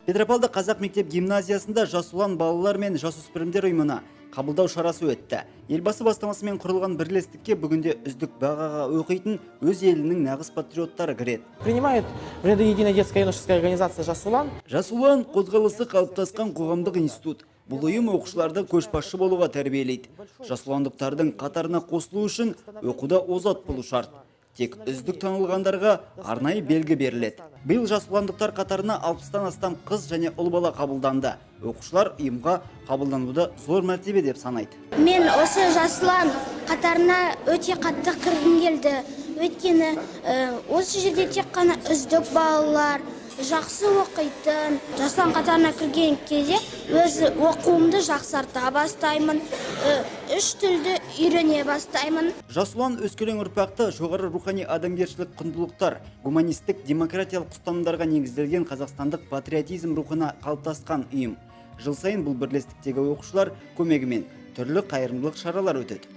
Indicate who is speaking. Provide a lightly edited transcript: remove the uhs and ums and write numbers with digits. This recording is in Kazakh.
Speaker 1: Петропавлда Қазақ мектеп гимназиясында жас ұлан балалар мен жасөспірімдер ұйымына қабылдау шарасы өтті. Елбасы бастамасымен құрылған бірлестікке бүгінде үздік бағаға оқитын өз елінің нағыз патриоттары кіреді.
Speaker 2: Принимает в ряды единая детская юношеская организация «Жас ұлан».
Speaker 1: Жас ұлан қозғалысы қалыптасқан қоғамдық институт. Бұл ұйым оқушыларды көшбасшы болуға тәрбиелейді. Жас ұландықтардың қатарына қосылу үшін оқуда озат болу шарт. Тек үздік танылғандарға арнайы белгі беріледі. Биыл жас ұландықтар қатарына 60-тан астам қыз және ұл бала қабылданды. Оқушылар ұйымға қабылдануды зор мәртебе деп санайды.
Speaker 3: Мен осы жас ұлан қатарына өте қатты кіргім келді. Өйткені осы жерде тек қана үздік балалар, жақсы оқитын, жас ұлан қатарына кірген кезде өз оқуымды жақсарта бастаймын, үш тілді үйрене бастаймын.
Speaker 1: Жас ұлан өскелең ұрпақты жоғары рухани адамгершілік құндылықтар, гуманистік демократиялық ұстанымдарға негізделген қазақстандық патриотизм рухына қалыптасқан ұйым. Жыл сайын бұл бірлестіктегі оқушылар көмегімен түрлі қайырымдылық шаралар өтеді.